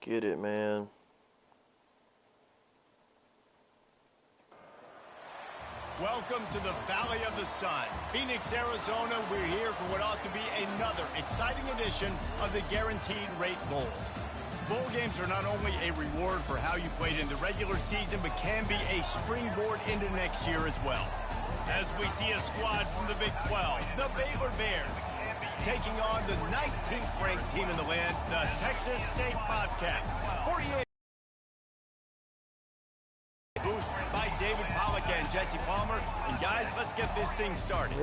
Get it, man. Welcome to the Valley of the Sun. Phoenix, Arizona, we're here for what ought to be another exciting edition of the Guaranteed Rate Bowl. Bowl games are not only a reward for how you played in the regular season, but can be a springboard into next year as well. As we see a squad from the Big 12, the Baylor Bears, taking on the 19th ranked team in the land, the Texas State Bobcats. 48 boost by David Pollock and Jesse Palmer. And guys, let's get this thing started.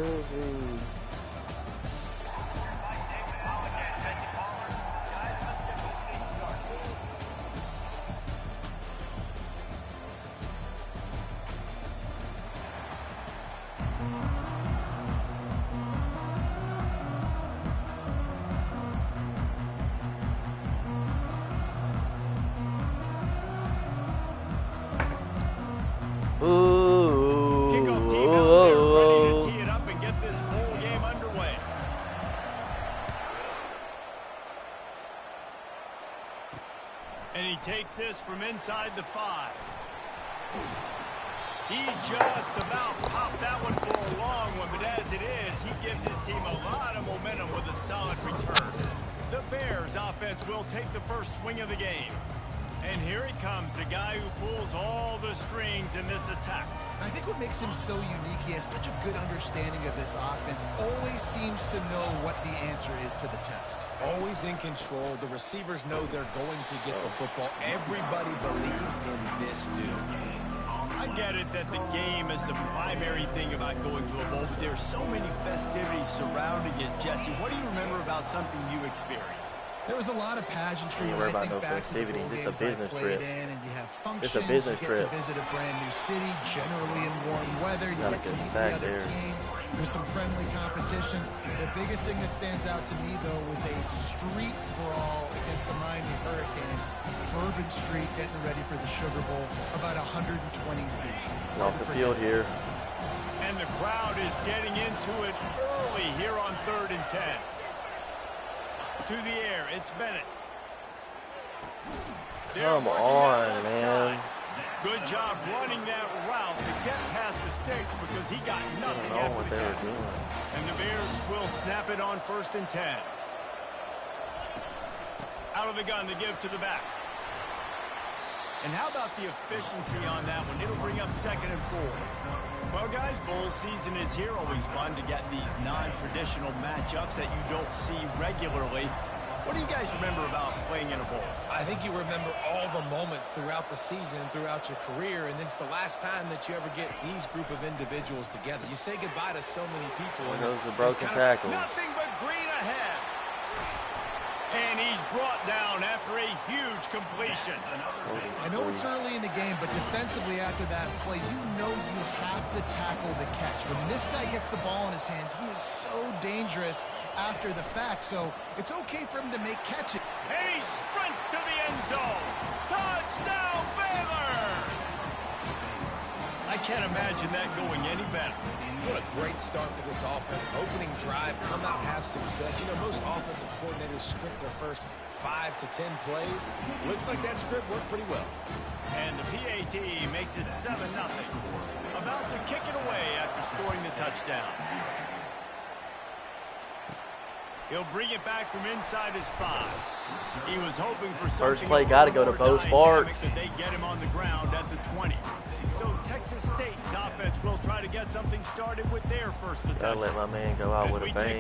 Kickoff team out there ready to tee it up and get this bowl game underway. And he takes this from inside the 5. He just about popped that one for a long one, but as it is, he gives his team a lot of momentum with a solid return. The Bears offense will take the first swing of the game. And here he comes, the guy who pulls all the strings in this attack. I think what makes him so unique, he has such a good understanding of this offense, always seems to know what the answer is to the test. Always in control. The receivers know they're going to get the football. Everybody believes in this dude. I get it that the game is the primary thing about going to a bowl, but there's so many festivities surrounding it. Jesse, what do you remember about something you experienced? There was a lot of pageantry when I think back to the bowl games I played in, and you have functions, you get to visit a brand new city, generally in warm weather, you get to meet the other team, there's some friendly competition. The biggest thing that stands out to me, though, was a street brawl against the Miami Hurricanes. Bourbon Street getting ready for the Sugar Bowl, about 120 deep. Off the field here. And the crowd is getting into it early here on 3rd and 10. To the air, it's Bennett. Come on, man. Good job running that route to get past the sticks because he got nothing after the catch. And the Bears will snap it on 1st and 10. Out of the gun to give to the back. And how about the efficiency on that one? It'll bring up 2nd and 4. Well, guys, bowl season is here. Always fun to get these non-traditional matchups that you don't see regularly. What do you guys remember about playing in a bowl? I think you remember all the moments throughout the season, throughout your career, and it's the last time that you ever get these group of individuals together. You say goodbye to so many people. And those are the broken tackles. Nothing but green ahead. And he's brought down after a huge completion. I know it's early in the game, but defensively after that play, you know you have to tackle the catch. When this guy gets the ball in his hands, he is so dangerous after the fact, so it's okay for him to make catches. And he sprints to the end zone. Touchdown, Baylor! I can't imagine that going any better. What a great start for this offense. Opening drive, come out, have success. You know, most offensive coordinators script their first 5 to 10 plays. Looks like that script worked pretty well. And the PAT makes it 7-0. About to kick it away after scoring the touchdown. He'll bring it back from inside his 5. He was hoping for something. First play got to go to Bo Sparks. They get him on the ground at the 20. So Texas State's offense will try to get something started with their first possession. Gotta let my man go out with a bang.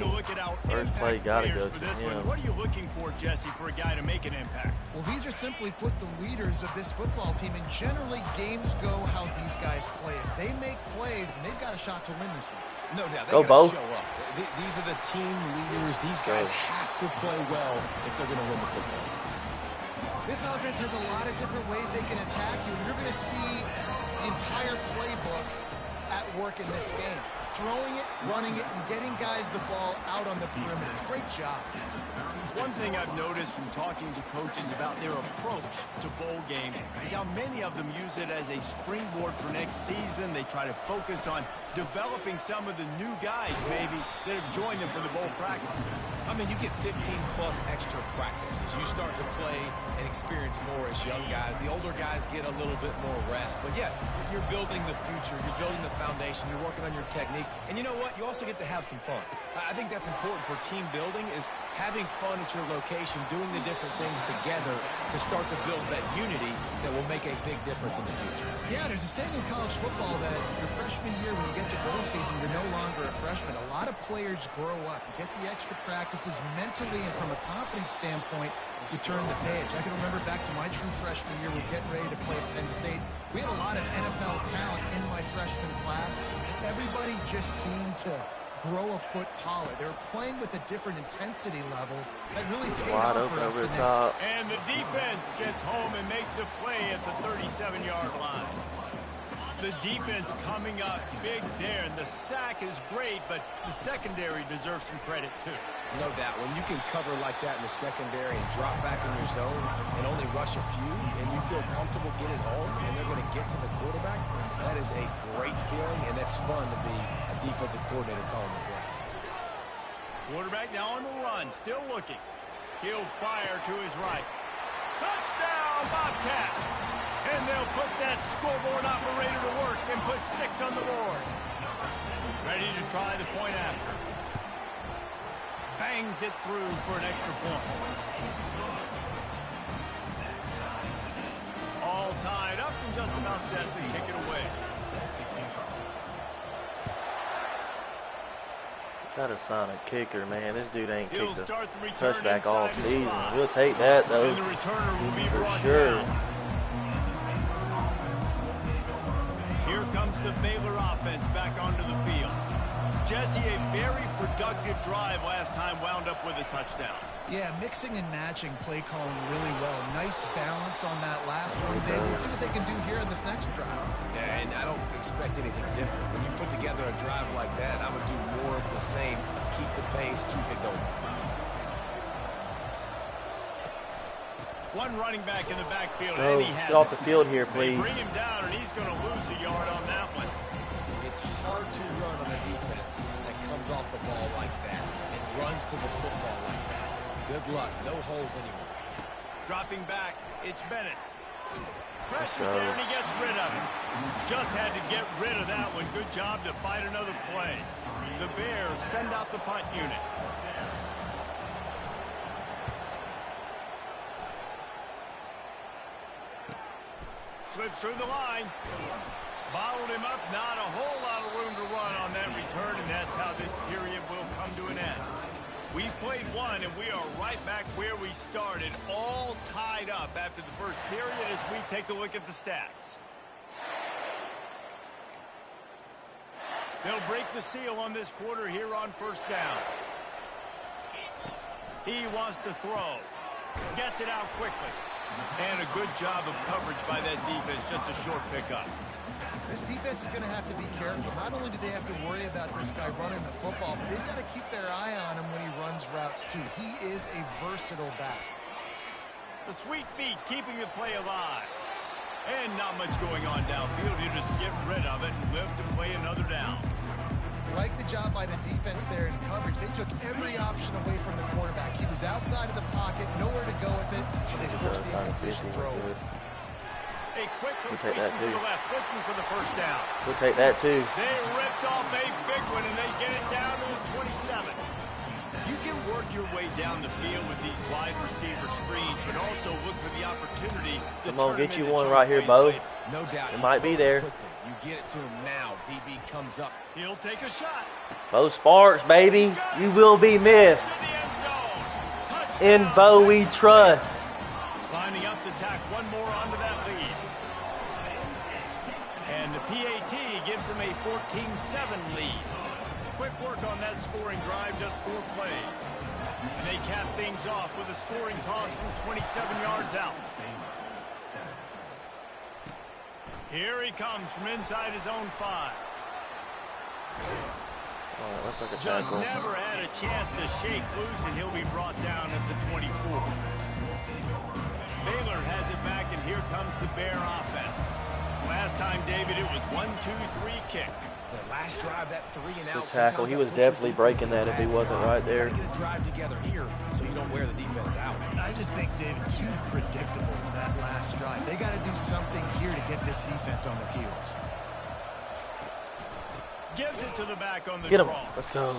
First play gotta go to him. What are you looking for, Jesse, for a guy to make an impact? Well, these are simply put the leaders of this football team, and generally games go how these guys play. If they make plays, then they've got a shot to win this one. No doubt. They go, Bo. Show up. These are the team leaders. These guys have to play well if they're going to win the football. This offense has a lot of different ways they can attack you, and you're going to see the entire playbook at work in this game. throwing it, running it, and getting guys the ball out on the perimeter. Great job. One thing I've noticed from talking to coaches about their approach to bowl games is how many of them use it as a springboard for next season. They try to focus on developing some of the new guys, maybe, that have joined them for the bowl practices. I mean, you get 15-plus extra practices. You start to play and experience more as young guys. The older guys get a little bit more rest. But, yeah, you're building the future. You're building the foundation. You're working on your technique. And you know what? You also get to have some fun. I think that's important for team building is having fun at your location, doing the different things together to start to build that unity that will make a big difference in the future. Yeah, there's a saying in college football that your freshman year, when you get to bowl season, you're no longer a freshman. A lot of players grow up. You get the extra practices mentally, and from a confidence standpoint, you turn the page. I can remember back to my true freshman year, we're getting ready to play Penn State. We had a lot of NFL talent in my freshman class. Everybody just seemed to grow a foot taller. They were playing with a different intensity level that really paid off for us. And the defense gets home and makes a play at the 37-yard line. The defense coming up big there, and the sack is great, but the secondary deserves some credit too. No doubt. When you can cover like that in the secondary and drop back in your zone and only rush a few, and you feel comfortable getting home, and they're going to get to the quarterback, that is a great feeling, and that's fun to be a defensive coordinator calling the plays. Quarterback now on the run, still looking. He'll fire to his right. Touchdown, Bobcats! And they'll put that scoreboard operator to work and put 6 on the board. Ready to try the point after. Bangs it through for an extra point. All tied up and just about set to kick it away. Gotta sign a kicker, man. This dude ain't He'll kicked a start the return touchback all season. spot. We'll take that, though. And the returner will be For brought sure. down. Here comes the Baylor offense back onto the field. Jesse, a very productive drive last time, wound up with a touchdown. Yeah, mixing and matching play calling really well. Nice balance on that last one. Let's see what they can do here in this next drive. Yeah, and I don't expect anything different. When you put together a drive like that, I would do more of the same. Keep the pace, keep it going. One running back in the backfield, Go, and he has get off it. the field here, They please. bring him down, and he's going to lose a yard on that one. It's hard to run on a defense that comes off the ball like that and runs to the football like that. Good luck. No holes anywhere. Dropping back, it's Bennett. Pressure's there, and he gets rid of it. Just had to get rid of that one. Good job to fight another play. The Bears send out the punt unit. Slips through the line. Bottled him up. Not a whole lot of room to run on that return, and that's how this period will come to an end. We've played one, and we are right back where we started, all tied up after the first period as we take a look at the stats. They'll break the seal on this quarter here on first down. He wants to throw. Gets it out quickly. And a good job of coverage by that defense, just a short pickup. This defense is going to have to be careful. Not only do they have to worry about this guy running the football, but they've got to keep their eye on him when he runs routes, too. He is a versatile back. The sweet feet keeping the play alive. And not much going on downfield. You just get rid of it and live to play another down. Like the job by the defense there in coverage. They took every option away from the quarterback. He was outside of the pocket, nowhere to go with it, so they forced the incompletion throw. A quick completion to the left, looking for the first down. We'll take that, too. They ripped off a big one, and they get it down to the 27. You can work your way down the field with these wide receiver screens, but also look for the opportunity to Come on, turn get them you into one right here, Bo. No doubt. It might be there. Quickly. You get it to him now. DB comes up. He'll take a shot. Bo Sparks, baby. You will be missed. To the end zone. In Touchdown, Bo we Texas. trust. Lining up to tack one more onto that lead. And the PAT gives them a 14-7 lead. Quick work on that scoring drive, just 4 plays. And they cap things off with a scoring toss from 27 yards out. Here he comes from inside his own 5. Just never had a chance to shake loose, and he'll be brought down at the 24. Baylor has it back, and here comes the Bear offense. Last time, David, it was 1-2-3 kick. The last drive, that 3-and-out tackle. He was definitely breaking that if he wasn't right there. Get a drive together here so you don't wear the defense out. I just think, David, too predictable that last drive. They got to do something here to get this defense on their heels. Gives it to the back on the Get him. draw. Let's go.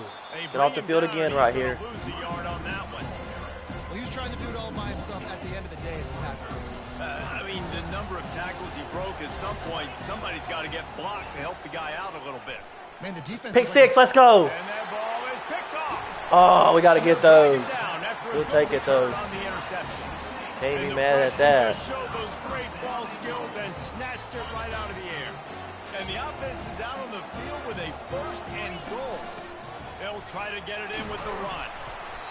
Get off the field again right here. Lose a yard on that one. Well, he was trying to do it all by himself. At the end of the day, it's a tackle. I mean, the number of tackles he broke, at some point, somebody's got to get blocked to help the guy out a little bit. Man, the defense. Pick six. Let's go. And that ball is picked off. Oh, we got to get those. We'll take it though. Can't be mad at that. Showed those great ball skills and snatched it right out of the air. And the offense is out on the field with a 1st and goal. They'll try to get it in with the run.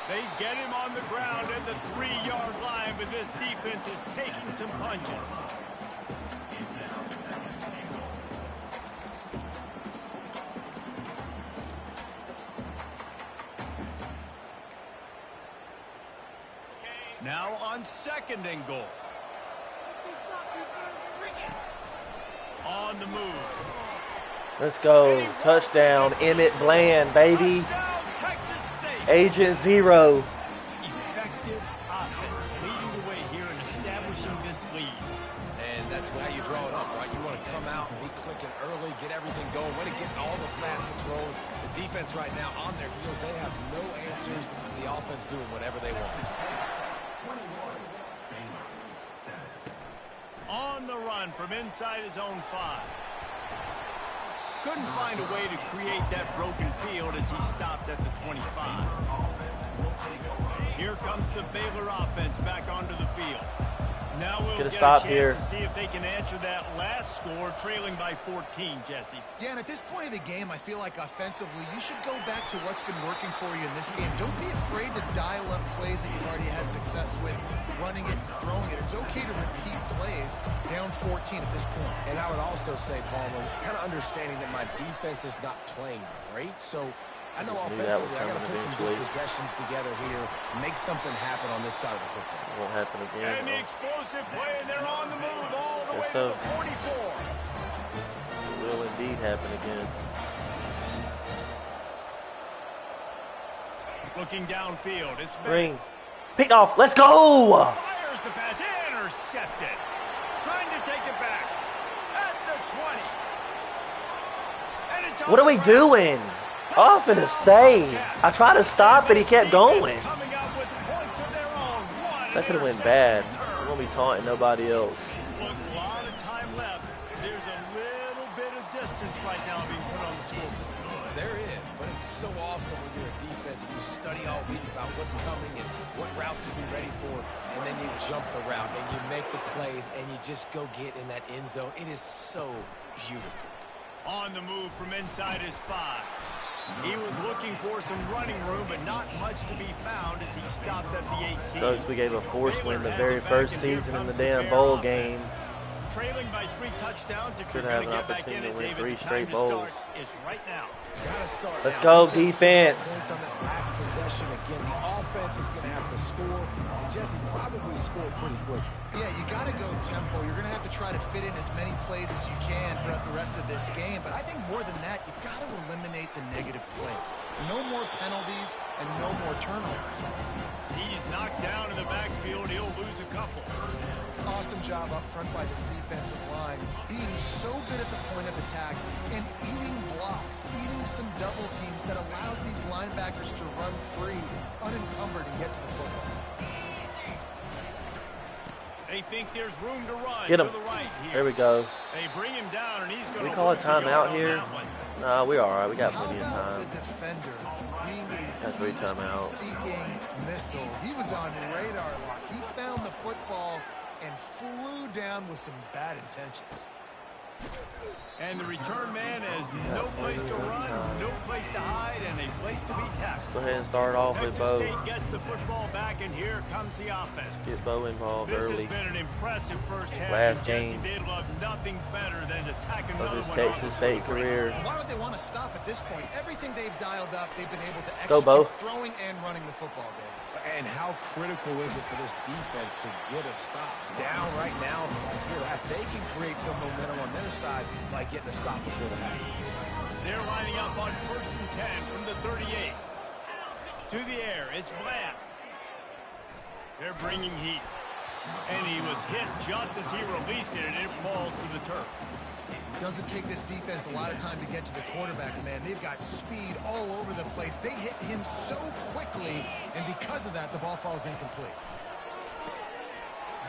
They get him on the ground at the 3-yard line, but this defense is taking some punches. Now on 2nd and goal. On the move. Let's go. Touchdown, Emmett Bland, baby. Touchdown, Texas State. Agent Zero. Effective offense leading the way here and establishing this lead. And that's how you draw it up, right? You want to come out and be clicking early, get everything going, want to get all the facets rolling. The defense right now on their heels, they have no answers. The offense doing whatever they want. On the run from inside his own 5. Couldn't find a way to create that broken field as he stopped at the 25. Here comes the Baylor offense back onto the field. Now we'll get a chance to see if they can answer that last score, trailing by 14, Jesse. Yeah, and at this point of the game, I feel like offensively, you should go back to what's been working for you in this game. Don't be afraid to dial up plays that you've already had success with, running it and throwing it. It's okay to repeat plays down 14 at this point. And I would also say, Palmer, kind of understanding that my defense is not playing great, so I know offensively I got to put some good possessions together here, make something happen on this side of the football. It won't happen again. And the explosive play, and they're on the move all the way to the 44. It will indeed happen again. Looking downfield, it's Green. Pick off. Let's go. Fires the pass, intercepted. Trying to take it back at the 20. And it's what are we doing? Off in a save. I tried to stop, but he kept going. That could have went bad. We won't be taunting nobody else. Look, a lot of time left. There's a little bit of distance right now being put on the scoreboard. There is, but it's so awesome when you're a defense and you study all week about what's coming and what routes to be ready for, and then you jump the route and you make the plays and you just go get in that end zone. It is so beautiful. On the move from inside his 5. He was looking for some running room, but not much to be found as he stopped at the 18. So we gave a force win the very first season in the damn bowl game. Trailing by 3 touchdowns. If Should you're have going to an get back in opportunity it, to win David, 3 straight bowls. is right now. Let's go, defense. Points on that last possession. Again, the offense is going to have to score, and Jesse probably scored pretty quick. Yeah, you got to go tempo. You're going to have to try to fit in as many plays as you can throughout the rest of this game. But I think more than that, you've got to eliminate the negative plays. No more penalties and no more turnovers. He's knocked down in the backfield. He'll lose a couple. Awesome job up front by this defensive line, being so good at the point of attack and eating blocks, eating some double teams that allows these linebackers to run free, unencumbered, and get to the football. They think there's room to run. Get him. To the right here. There we go. They bring him down, and he's going to We call a timeout here? Nah, we're all right. We got plenty of time. The defender being Got 3 timeouts. seeking missile. He was on radar lock. He found the football and flew down with some bad intentions. And the return man has no place to run, no place to hide, and a place to be tackled. Go ahead and start off with Bo. Texas State gets the football back, and here comes the offense. Get Bo involved early. This has been an impressive first half. Last game They'd love nothing better than to tack of another his one Texas State career. Why would they want to stop at this point? Everything they've dialed up, they've been able to Go, Bo. execute throwing and running the football game. And how critical is it for this defense to get a stop? Down right now, before that, they can create some momentum on their side by getting a stop before the half. They're lining up on 1st and 10 from the 38. To the air, it's Bland. They're bringing heat. And he was hit just as he released it, and it falls to the turf. Doesn't take this defense a lot of time to get to the quarterback, man. They've got speed all over the place. They hit him so quickly, and because of that, the ball falls incomplete.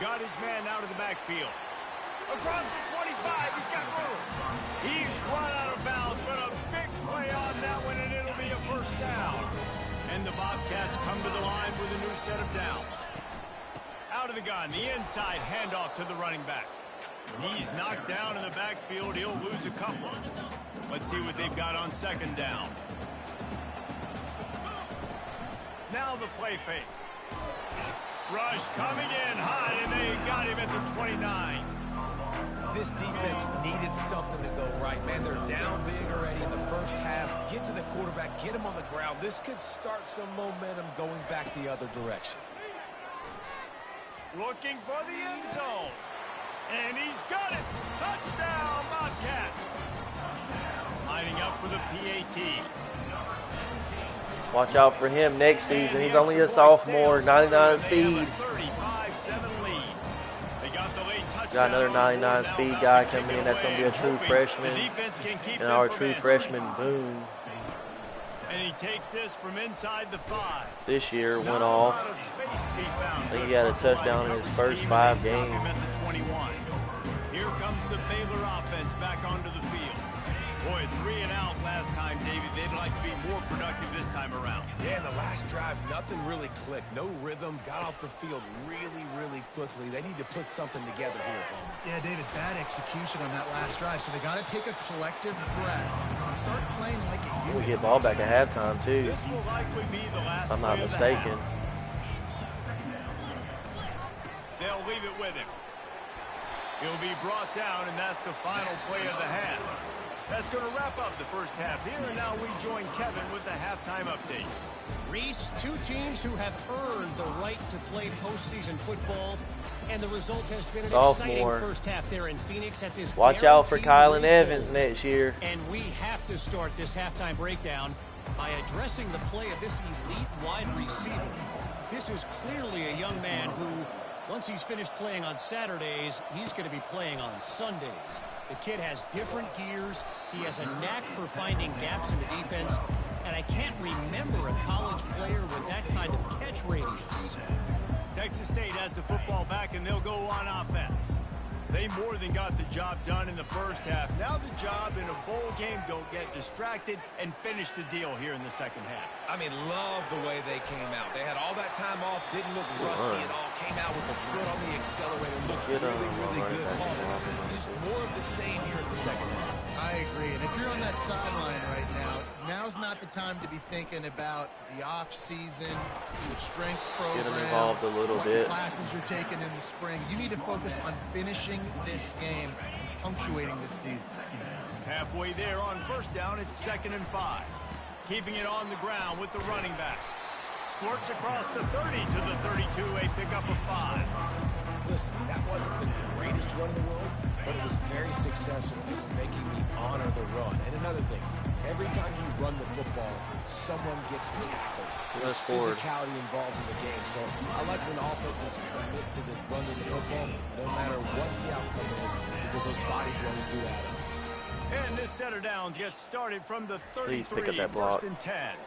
Got his man out of the backfield. Across the 25, he's got room. He's run out of bounds, but a big play on that one, and it'll be a first down. And the Bobcats come to the line with a new set of downs. Out of the gun, the inside handoff to the running back. He's knocked down in the backfield. He'll lose a couple. Let's see what they've got on 2nd down. Now the play fake. Rush coming in high, and they got him at the 29. This defense needed something to go right, man. They're down big already in the first half. Get to the quarterback, get him on the ground. This could start some momentum going back the other direction. Looking for the end zone. And he's got it. Touchdown, Bobcats. Lining up for the PAT. Watch out for him next season. He's only a sophomore, 99 speed. Got another 99 speed guy coming in. That's going to be a true freshman. And our true freshman, Boone. And he takes this from inside the 5. This year went off. I think he had a touchdown in his first 5 games. Here comes the Baylor offense back onto the field. Boy, 3 and out last time, David. They'd like to be more productive this time around. Yeah, in the last drive, nothing really clicked. No rhythm. Got off the field really, really quickly. They need to put something together here. Yeah, David, bad execution on that last drive. So they got to take a collective breath and start playing like it used to. We get ball back at halftime, too. This will likely be the last if I'm not mistaken. They'll leave it with him. He'll be brought down, and that's the final play of the half. That's going to wrap up the first half here, and now we join Kevin with the halftime update. Reese, 2 teams who have earned the right to play postseason football, and the result has been an exciting first half there in Phoenix at this. Watch out for Kylan Evans next year. And we have to start this halftime breakdown by addressing the play of this elite wide receiver. This is clearly a young man who, once he's finished playing on Saturdays, he's going to be playing on Sundays. The kid has different gears. He has a knack for finding gaps in the defense. And I can't remember a college player with that kind of catch radius. Texas State has the football back, and they'll go on offense. They more than got the job done in the first half. Now the job in a bowl game, don't get distracted and finish the deal here in the second half. I mean, love the way they came out. They had all that time off, didn't look rusty at all, came out with the foot on the accelerator, looked really, really good. Just more of the same here in the second half. I agree. And if you're on that sideline right now, now's not the time to be thinking about the off-season, your strength program, get them involved a little bit. Classes you're taking in the spring. You need to focus on finishing this game, punctuating this season. Halfway there on first down, it's 2nd and 5. Keeping it on the ground with the running back. Squirts across the 30 to the 32, a pickup of 5. Listen, that wasn't the greatest run in the world, but it was very successful in making me honor the run. And another thing, every time you run the football, someone gets tackled. There's physicality involved in the game. So I like when offenses commit to the run of the football, no matter what the outcome is, because those body blows do add up. And this set of downs gets started from the 33, Please pick up that block. 1st and 10.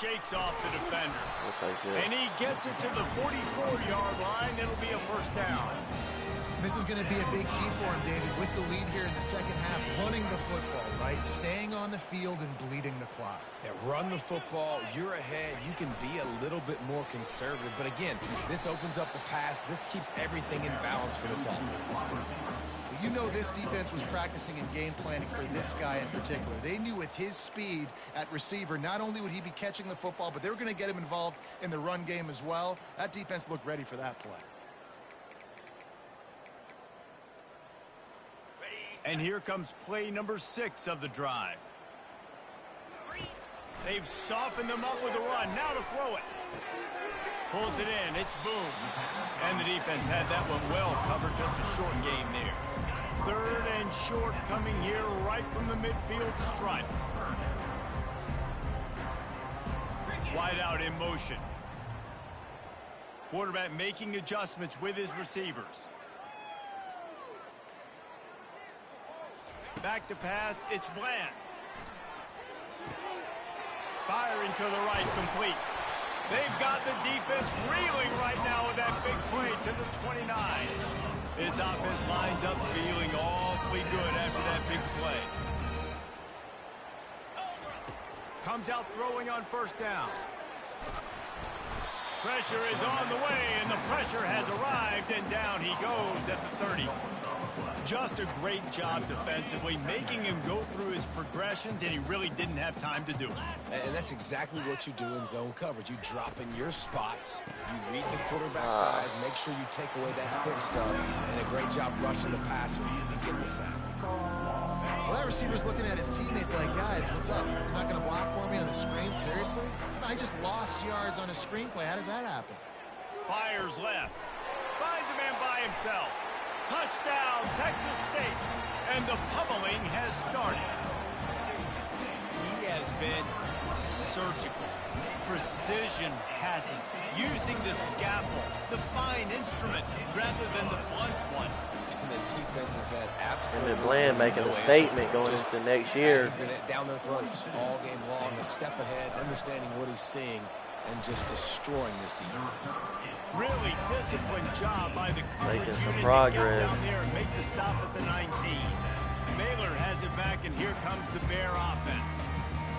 Shakes off the defender. And he gets it to the 44-yard line. It'll be a first down. This is going to be a big key for him, David, with the lead here in the second half, running the football, right? Staying on the field and bleeding the clock. Yeah, run the football. You're ahead. You can be a little bit more conservative. But again, this opens up the pass. This keeps everything in balance for this offense. You know this defense was practicing and game planning for this guy in particular. They knew with his speed at receiver, not only would he be catching the football, but they were going to get him involved in the run game as well. That defense looked ready for that play. And here comes play number 6 of the drive. They've softened them up with a run. Now to throw it. Pulls it in. It's Boone. And the defense had that one well covered. Just a short gain there. 3rd and short coming here right from the midfield stripe. Wide out in motion. Quarterback making adjustments with his receivers. Back to pass. It's Bland. Firing to the right, complete. They've got the defense reeling right now with that big play to the 29. This offense lines up feeling awfully good after that big play. Comes out throwing on 1st down. Pressure is on the way, and the pressure has arrived, and down he goes at the 30. Just a great job defensively, making him go through his progressions, and he really didn't have time to do it. And that's exactly what you do in zone coverage. You drop in your spots, you read the quarterback's eyes, make sure you take away that quick stuff, and a great job rushing the passer and getting the sack. Well, that receiver's looking at his teammates like, guys, what's up? You're not going to block for me on the screen? Seriously? I just lost yards on a screenplay. How does that happen? Fires left. Finds a man by himself. Touchdown, Texas State. And the pummeling has started. He has been surgical. Precision passes. Using the scalpel, the fine instrument, rather than the blunt one. And the defense has had absolutely Emmett Bland making a statement going into next year. He's been down their throats all game long. A step ahead, understanding what he's seeing, and just destroying this defense. Really disciplined job by the coverage Making some unit progress. to get down there and make the stop at the 19. Baylor has it back, and here comes the Bear offense.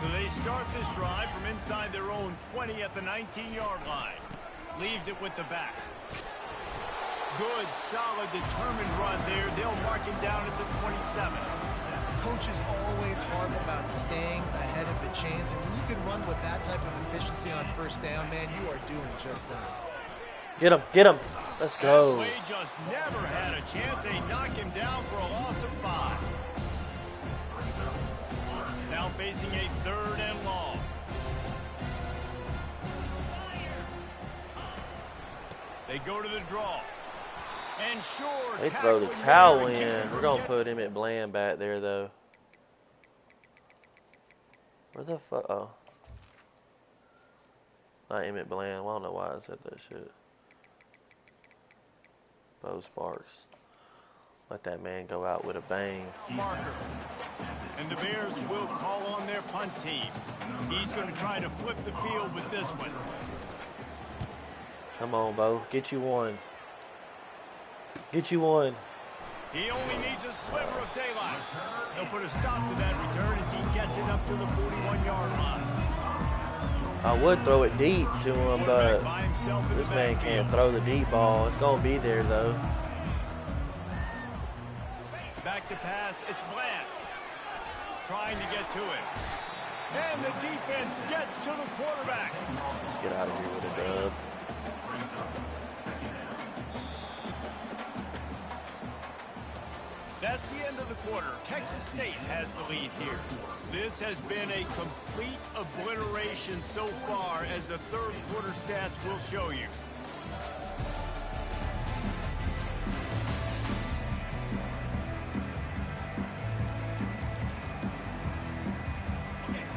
So they start this drive from inside their own 20 at the 19-yard line. Leaves it with the back. Good, solid, determined run there. They'll mark him down at the 27. Coaches always harp about staying ahead of the chains, and when you can run with that type of efficiency on 1st down, man, you are doing just that. Get him, get him. Let's go. That play just never had a chance. They knock him down for a loss of 5. Now facing a 3rd and long. They go to the draw. And sure, They throw the towel in. We're going to put Emmett Bland back there, though. Where the fuck? Oh. Not Emmett Bland. Well, I don't know why I said that shit. Bo Sparks. Let that man go out with a bang. Marker. And the Bears will call on their punt team. He's going to try to flip the field with this one. Come on, Bo. Get you one. Get you one. He only needs a sliver of daylight. He'll put a stop to that return as he gets it up to the 41-yard line. I would throw it deep to him, but this man can't throw the deep ball. It's going to be there, though. Back to pass. It's Bland. Trying to get to it. And the defense gets to the quarterback. Let's get out of here with a dub. That's the end of the quarter. Texas State has the lead here. This has been a complete obliteration so far, as the 3rd quarter stats will show you.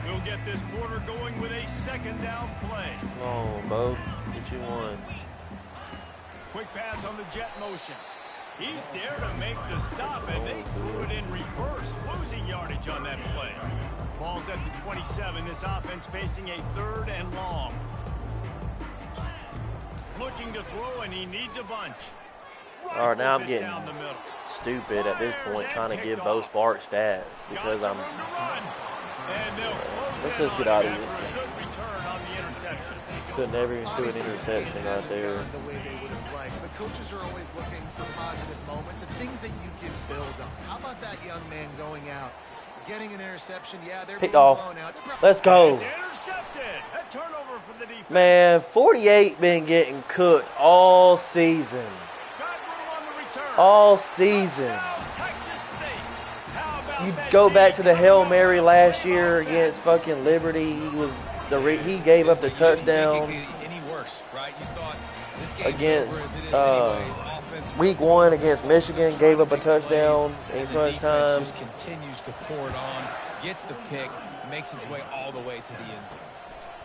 We'll get this quarter going with a 2nd down play. Come on, Bo. Get you one. Quick pass on the jet motion. He's there to make the stop, and they threw it in reverse, losing yardage on that play. Ball's at the 27. This offense facing a 3rd and long. Looking to throw, and he needs a bunch. All right, now I'm getting down the middle. stupid at this point, trying to give Bo Sparks stats because I'm. Let's just get out of here. Could never even do an interception right there. The way they would have liked. But coaches are always looking for positive moments and things that you can build on. How about that young man going out, getting an interception? Yeah, they're picked off. blown out. Let's go. It's intercepted. A turnover for the defense. Man, 48 been getting cooked all season. Got room on the return. All season. Touchdown, Texas State. How about You that go back dig to the Hail Mary coming last up year on against fucking Liberty. He gave up the touchdown Any worse, right? You thought this game's against over as it is anyways. Offense week 1 against Michigan. Gave up a touchdown in crunch time. Just continues to pour it on, gets the pick, makes its way all the way to the end zone.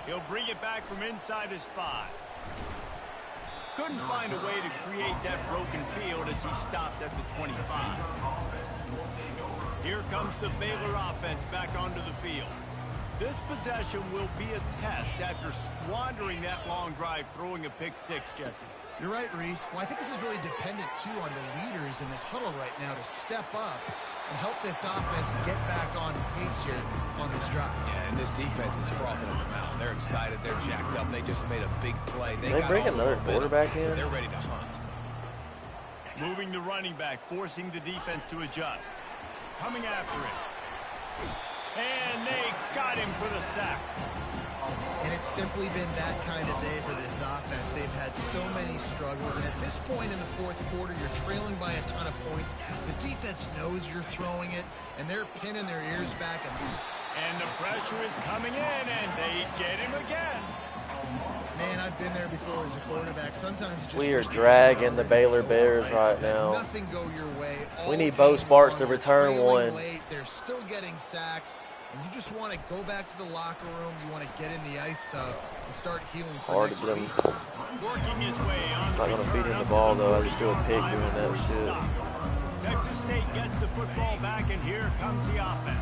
He'll bring it back from inside his 5. Couldn't find a way to create that broken field as he stopped at the 25. Here comes the Baylor offense back onto the field. This possession will be a test after squandering that long drive, throwing a pick 6, Jesse. You're right, Reese. Well, I think this is really dependent, too, on the leaders in this huddle right now to step up and help this offense get back on pace here on this drive. Yeah, and this defense is frothing at the mouth. They're excited. They're jacked up. They just made a big play. They got bring all the another momentum, quarterback in? so they're ready to hunt. Moving the running back, forcing the defense to adjust. Coming after it. And they got him for the sack. And it's simply been that kind of day for this offense. They've had so many struggles, and at this point in the fourth quarter, you're trailing by a ton of points. The defense knows you're throwing it, and they're pinning their ears back. And the pressure is coming in, and they get him again. Man, I've been there before as a quarterback. Sometimes you just We are dragging the Baylor Bears right now. Nothing go your way. We need Bo Sparks to return one. Late. They're still getting sacks, and you just want to go back to the locker room. You want to get in the ice tub and start healing for Hard next to get week. him. Working his way on Not going to feed him the ball, though. I just do a pick doing that shit. Texas State gets the football back, and here comes the offense.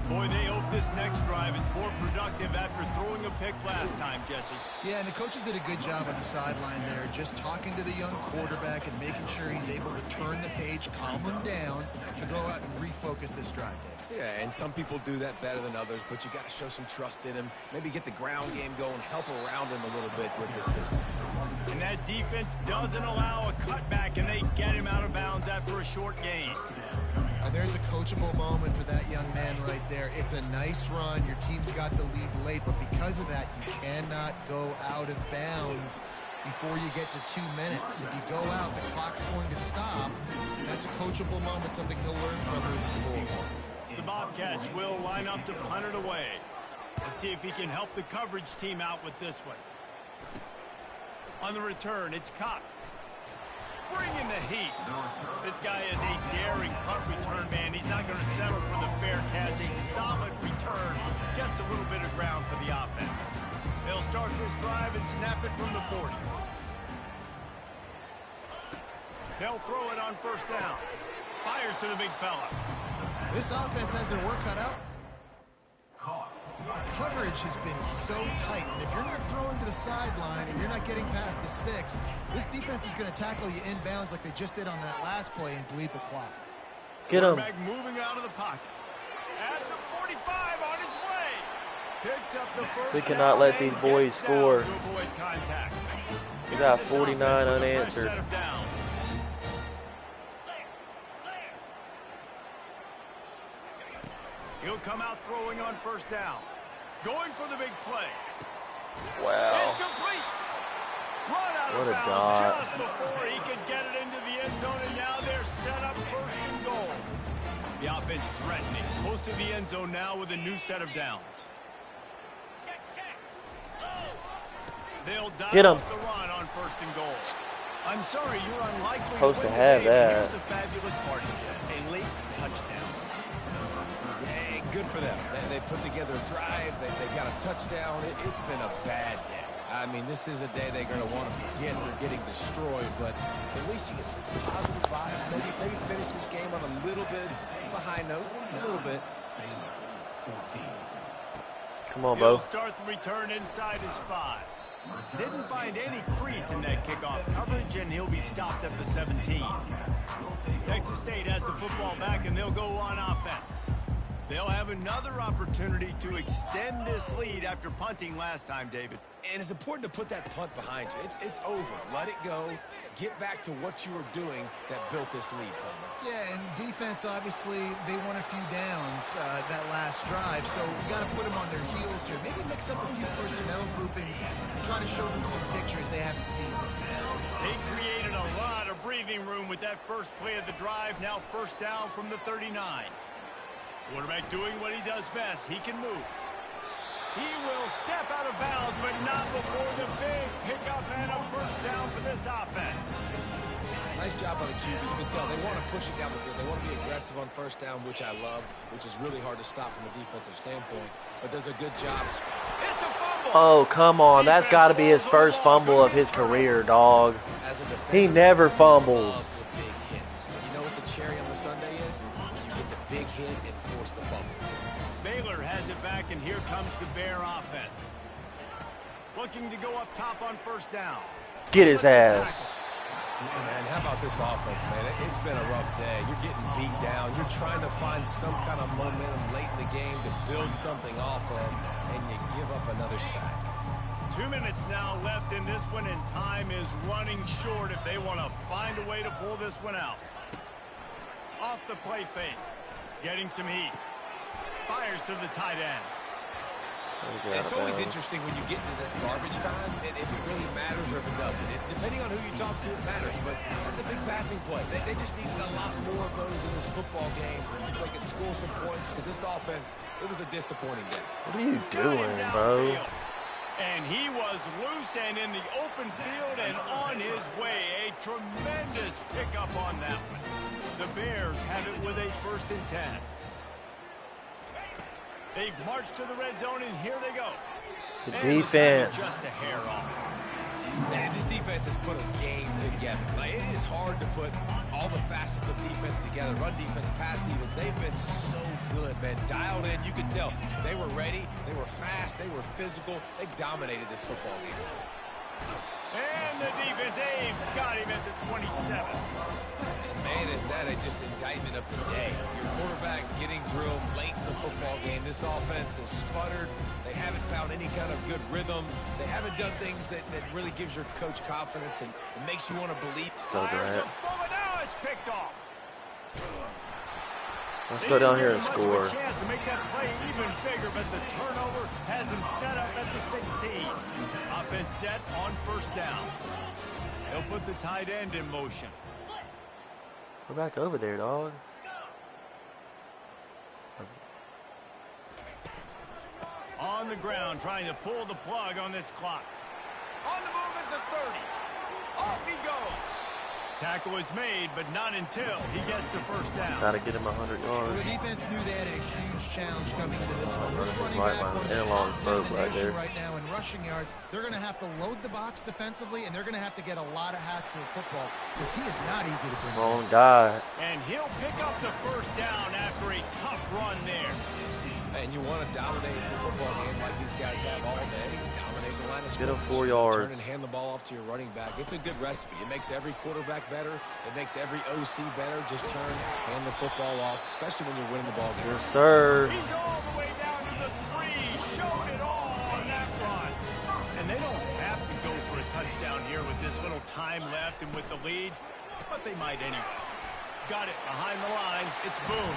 Boy, they hope this next drive is more productive after throwing a pick last time, Jesse. Yeah, and the coaches did a good job on the sideline there, just talking to the young quarterback and making sure he's able to turn the page, calm him down, to go out and refocus this drive. Yeah, and some people do that better than others, but you got to show some trust in him. Maybe get the ground game going, help around him a little bit with this system. And that defense doesn't allow a cutback, and they get him out of bounds after a short gain. And there's a coachable moment for that young man right there. It's a nice run. Your team's got the lead late, but because of that, you cannot go out of bounds before you get to 2 minutes. If you go out, the clock's going to stop. That's a coachable moment, something he'll learn from moving forward. The Bobcats will line up to punt it away. Let's see if he can help the coverage team out with this one. On the return, it's Cox. Bringing the heat. This guy is a daring punt return man. He's not going to settle for the fair catch. A solid return. Gets a little bit of ground for the offense. They'll start this drive and snap it from the 40. They'll throw it on first down. Fires to the big fella. This offense has their work cut out. The coverage has been so tight, and if you're not throwing to the sideline and you're not getting past the sticks, this defense is going to tackle you inbounds like they just did on that last play and bleed the clock. Get him. Moving out of the pocket. At the 45 on his way. Picks up the first We cannot let these boys score. To avoid contact. We got 49 unanswered. He'll come out throwing on first down. Going for the big play. Wow. It's complete. Run out What of a bounds dot. just before he could get it into the end zone, and now they're set up first and goal. The offense threatening. Close to the end zone now with a new set of downs. They'll Get dial him. up the run on first and goal. I'm sorry, you're unlikely Supposed to to win have the game. that. Here's a fabulous party. A late touchdown. Hey, good for them. They put together a drive. They got a touchdown. It's been a bad day. I mean, this is a day they're going to want to forget. They're getting destroyed, but at least you get some positive vibes. Maybe finish this game on a little bit of a high note. A little bit. Come on, He'll Bo. start the return inside his 5. Didn't find any crease in that kickoff coverage, and he'll be stopped at the 17. Texas State has the football back, and they'll go on offense. They'll have another opportunity to extend this lead after punting last time, David. And it's important to put that punt behind you. It's over. Let it go. Get back to what you were doing that built this lead, Palmer. Yeah, and defense defense, obviously, they won a few downs that last drive, so we got to put them on their heels here. Maybe mix up a few personnel groupings and try to show them some pictures they haven't seen. They created a lot of breathing room with that first play of the drive. Now first down from the 39. Quarterback doing what he does best. He can move. He will step out of bounds, but not before the big pickup and a first down for this offense. Nice job by the QB. You can tell they want to push it down the field. They want to be aggressive on first down, which I love, which is really hard to stop from a defensive standpoint. But there's a good job. It's a fumble. Oh, come on. That's got to be his first fumble of his career, dog. He never fumbles. Big hits. You know what the cherry on the sundae is? You get the big hit and force the fumble. Baylor has it back, and here comes the Bear offense. Looking to go up top on first down. Get his ass. Man, how about this offense, man? It's been a rough day. You're getting beat down. You're trying to find some kind of momentum late in the game to build something off of, and you give up another sack. 2 minutes now left in this one, and time is running short if they want to find a way to pull this one out. Off the play fake. Getting some heat. Fires to the tight end. It's always interesting when you get into this garbage time, if it really matters or if it doesn't. Depending on who you talk to, it matters. But that's a big passing play. They just needed a lot more of those in this football game so they could score some points, because this offense, it was a disappointing day. What are you doing, bro? And he was loose and in the open field and on his way. A tremendous pickup on that one. The Bears have it with a 1st and 10. They've marched to the red zone, and here they go. The defense. Just a hair off. Man, this defense has put a game together. Like, it is hard to put all the facets of defense together. Run defense, pass defense. They've been so good, man. Dialed in. You could tell they were ready. They were fast. They were physical. They dominated this football game. And the defense, they've got him at the 27. Man, is that just indictment of the day. Your quarterback getting drilled late in the football game. This offense has sputtered. They haven't found any kind of good rhythm. They haven't done things that really gives your coach confidence and makes you want to believe. Fires a bullet. Now it's picked off. Let's go down here and score. A chance to make that play even bigger, but the turnover has him set up at the 16. Offense set on first down. They'll put the tight end in motion. Go back over there, dog. On the ground, trying to pull the plug on this clock. On the move at the 30. Off he goes. Tackle is made, but not until he gets the first down. Gotta get him 100 yards. Well, the defense knew they had a huge challenge coming into this one. This running right back behind on the the top long 10 in the right nation there. right now in rushing yards. They're going to have to load the box defensively, and they're going to have to get a lot of hats to the football because he is not easy to bring Wrong down. guy. And he'll pick up the first down after a tough run there. And you want to dominate the football game like these guys have all day. Dominate the line of Get him scrimmage. 4 yards. Turn and hand the ball off to your running back. It's a good recipe. It makes every quarterback better. It makes every OC better. Just turn, hand the football off, especially when you're winning the ball game. Yes, sir. He's all the way down to the 3. Showed it all on that run. And they don't have to go for a touchdown here with this little time left and with the lead, but they might anyway. Got it behind the line. It's Boone.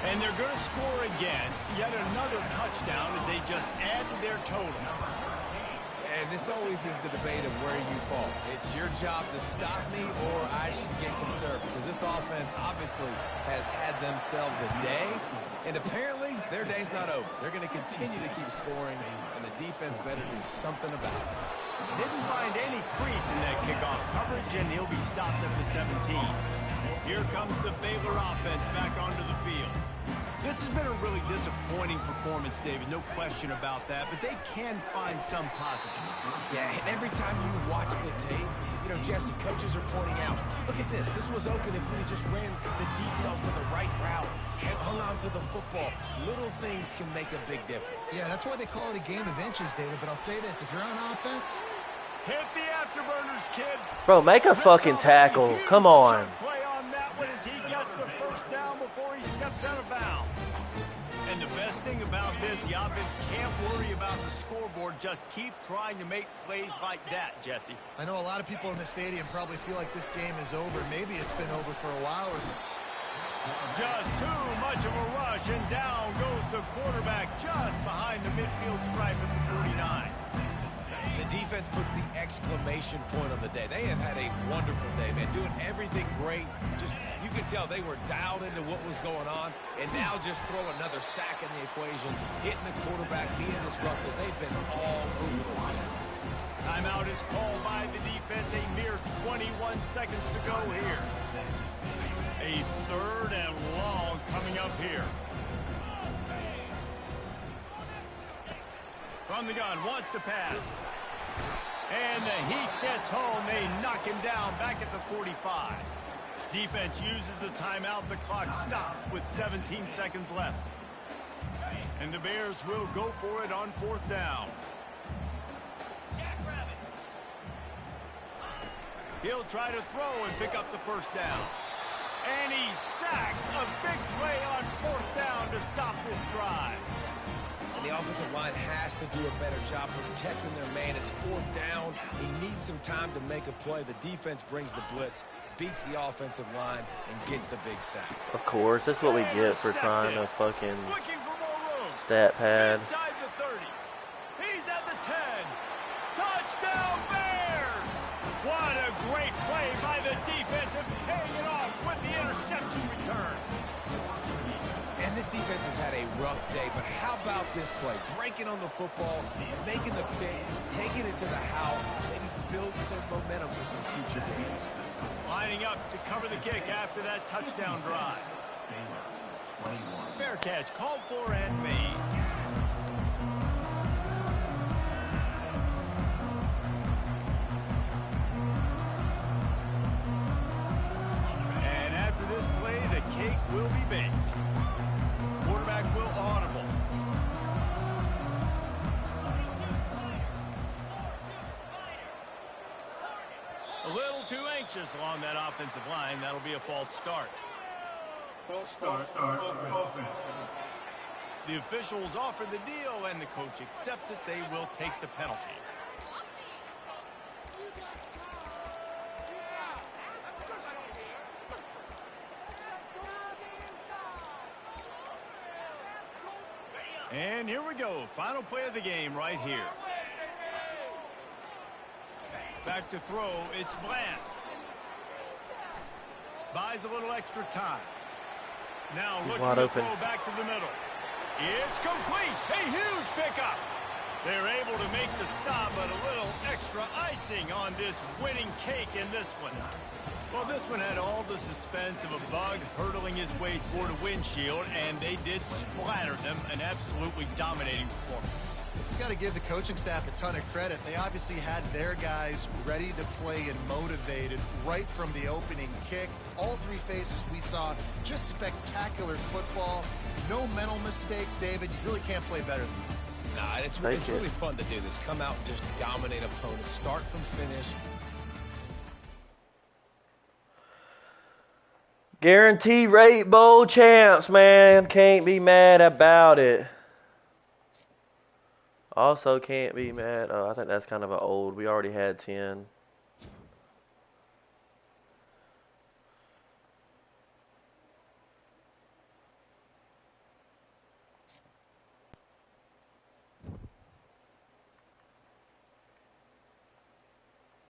And they're going to score again. Yet another touchdown as they just add to their total. And this always is the debate of where you fall. It's your job to stop me or I should get conservative. Because this offense obviously has had themselves a day. And apparently their day's not over. They're going to continue to keep scoring. And the defense better do something about it. Didn't find any crease in that kickoff coverage, and he'll be stopped at the 17. Here comes the Baylor offense back onto the field. This has been a really disappointing performance, David, no question about that, but they can find some positives. Yeah, and every time you watch the tape, you know, Jesse, coaches are pointing out, look at this. This was open if we just ran the details to the right route, hung on to the football. Little things can make a big difference. Yeah, that's why they call it a game of inches, David. But I'll say this, if you're on offense, hit the afterburners, kid. Bro, make a fucking tackle. Come on. Play on that one as he gets the first down before he steps out of bounds. And the best thing about this, the offense can't worry about the scoreboard. Just keep trying to make plays like that, Jesse. I know a lot of people in the stadium probably feel like this game is over. Maybe it's been over for a while. Just too much of a rush, and down goes the quarterback just behind the midfield stripe at the 49. The defense puts the exclamation point on the day. They have had a wonderful day, man, doing everything great. Just, you could tell they were dialed into what was going on, and now just throw another sack in the equation, hitting the quarterback, being disruptive. They've been all over the field. Timeout is called by the defense. A mere 21 seconds to go here. A 3rd and long coming up here. From the gun, wants to pass. And the heat gets home. They knock him down back at the 45. Defense uses a timeout. The clock stops with 17 seconds left. And the Bears will go for it on 4th down. He'll try to throw and pick up the 1st down. And he's sacked. A big play on 4th down to stop this drive. And the offensive line has to do a better job protecting their man. It's 4th down. He needs some time to make a play. The defense brings the blitz, beats the offensive line, and gets the big sack. Of course, that's what we get for trying to fucking stat pad. Inside the 30. He's at the 10. Touchdown Bears! What a great play by the defense and paying it off with the interception return. And this defense has had a rough day, but how about this play? Breaking on the football, making the pick, taking it to the house, maybe build some momentum for some future games. Lining up to cover the kick after that touchdown drive. Fair catch, called for and made. And after this play, the cake will be baked. Quarterback will audible. A little too anxious along that offensive line. That'll be a false start. False start. Offense. The officials offer the deal, and the coach accepts it. They will take the penalty. And here we go. Final play of the game right here. Back to throw. It's Bland. Buys a little extra time. Now looking to throw back to the middle. It's complete. A huge pickup. They're able to make the stop, but a little extra icing on this winning cake in this one. Well, this one had all the suspense of a bug hurtling his way toward a windshield, and they did splatter them. An absolutely dominating performance. You got to give the coaching staff a ton of credit. They obviously had their guys ready to play and motivated right from the opening kick. All 3 phases we saw, just spectacular football. No mental mistakes, David. You really can't play better than that. Nah, it's really fun to do this. Come out and just dominate opponents. Start from finish. Guaranteed rate bowl champs, man. Can't be mad about it. Also can't be mad. Oh, I think that's kind of an old. We already had 10.